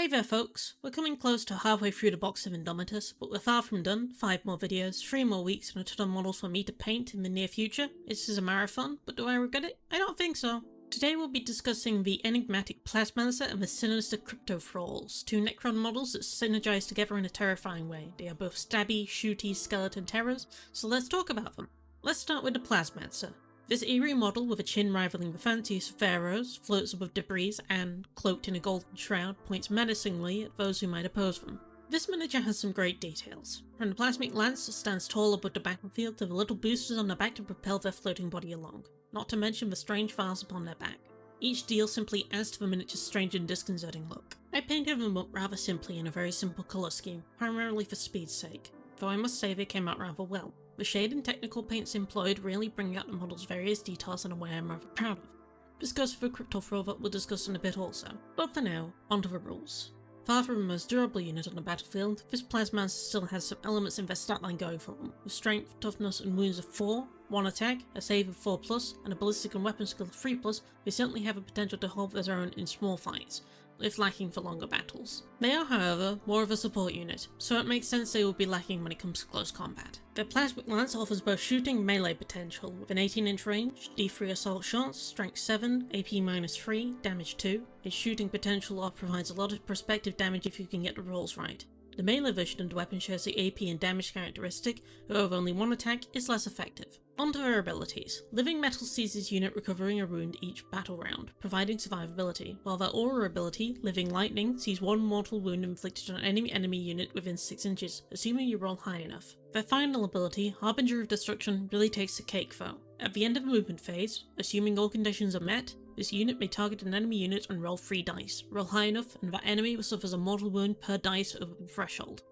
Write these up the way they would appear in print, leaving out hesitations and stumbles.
Hey there folks, we're coming close to halfway through the box of Indomitus, but we're far from done. 5 more videos, 3 more weeks and a ton of models for me to paint in the near future. This is a marathon, but do I regret it? I don't think so. Today we'll be discussing the Indomitus Plasmancer and the sinister Cryptothralls, 2 Necron models that synergize together in a terrifying way. They are both stabby, shooty, skeleton terrors, so let's talk about them. Let's start with the Plasmancer. This eerie model with a chin rivaling the fanciest of pharaohs, floats above debris and, cloaked in a golden shroud, points menacingly at those who might oppose them. This miniature has some great details. From the plasmic lance that stands tall above the battlefield to the little boosters on the back to propel their floating body along, not to mention the strange files upon their back. Each deal simply adds to the miniature's strange and disconcerting look. I painted them up rather simply in a very simple colour scheme, primarily for speed's sake, though I must say they came out rather well. The shade and technical paints employed really bring out the model's various details in a way I'm rather proud of. This goes for the Cryptothrall that we'll discuss in a bit also. But for now, onto the rules. Far from the most durable unit on the battlefield, this Plasmancer still has some elements in their stat line going for them, with strength, toughness and wounds of 4, 1 attack, a save of 4+, and a ballistic and weapon skill of 3+, they certainly have a potential to hold their own in small fights, if lacking for longer battles. They are, however, more of a support unit, so it makes sense they will be lacking when it comes to close combat. Their plasmic lance offers both shooting and melee potential, with an 18-inch range, D3 assault shots, strength 7, AP -3, damage 2. Its shooting potential provides a lot of prospective damage if you can get the rolls right. The melee version of the weapon shares the AP and damage characteristic, though with only 1 attack is less effective. Onto their abilities. Living Metal sees his unit recovering a wound each battle round, providing survivability, while their aura ability, Living Lightning, sees 1 mortal wound inflicted on any enemy unit within 6 inches, assuming you roll high enough. Their final ability, Harbinger of Destruction, really takes the cake though. At the end of the movement phase, assuming all conditions are met, this unit may target an enemy unit and roll 3 dice. Roll high enough and that enemy suffers a mortal wound per dice over the threshold.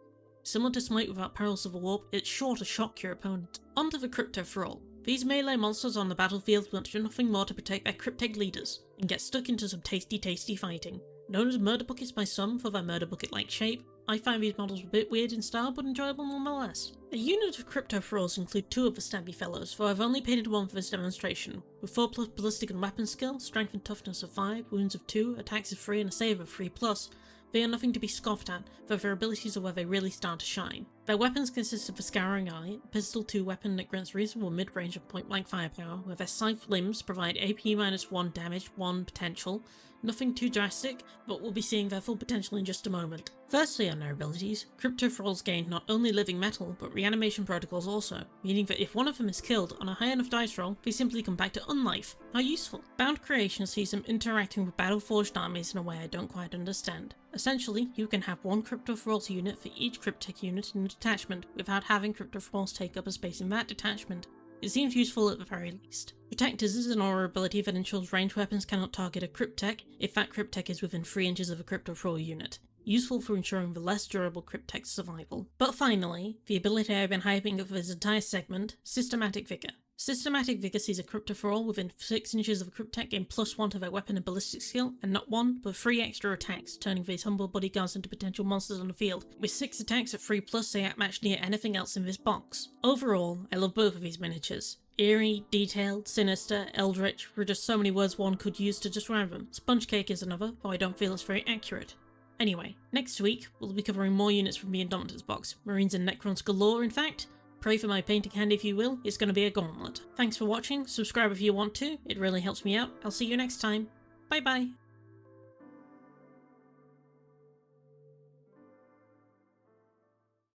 Similar to Smite without perils of a warp, it's sure to shock your opponent. Onto the Cryptothrall. These melee monsters on the battlefield want to do nothing more to protect their cryptech leaders, and get stuck into some tasty fighting. Known as murder buckets by some for their murder bucket-like shape, I find these models a bit weird in style but enjoyable nonetheless. A unit of Cryptothralls include 2 of the stabby fellows, though I've only painted 1 for this demonstration. With 4+ ballistic and weapon skill, strength and toughness of 5, wounds of 2, attacks of 3 and a save of 3+, they are nothing to be scoffed at, though their abilities are where they really start to shine. Their weapons consist of a Scouring Eye, a pistol 2 weapon that grants reasonable mid-range and point-blank firepower, where their scythe limbs provide AP -1 damage, 1 potential. Nothing too drastic, but we'll be seeing their full potential in just a moment. Firstly on their abilities, Cryptothralls gain not only living metal, but reanimation protocols also, meaning that if one of them is killed on a high enough dice roll, they simply come back to unlife. How useful. Bound Creation sees them interacting with battle-forged armies in a way I don't quite understand. Essentially, you can have 1 Cryptothralls unit for each cryptech unit in a detachment, without having Cryptothralls take up a space in that detachment. It seems useful at the very least. Protectors is an aura ability that ensures ranged weapons cannot target a cryptech if that cryptech is within 3 inches of a Cryptothrall unit. Useful for ensuring the less durable cryptech's survival. But finally, the ability I've been hyping up for this entire segment, Systematic Vigor. Systematic Vigor sees a Cryptothrall within 6 inches of a cryptech gain +1 to their weapon and ballistic skill, and not 1, but 3 extra attacks, turning these humble bodyguards into potential monsters on the field. With 6 attacks at 3+, they outmatch near anything else in this box. Overall, I love both of these miniatures. Eerie, detailed, sinister, eldritch, there are just so many words one could use to describe them. Sponge cake is another, though I don't feel it's very accurate. Anyway, next week we'll be covering more units from the Indomitus box, Marines and Necrons galore in fact. Pray for my painting hand if you will, it's going to be a gauntlet. Thanks for watching, subscribe if you want to, it really helps me out. I'll see you next time. Bye bye.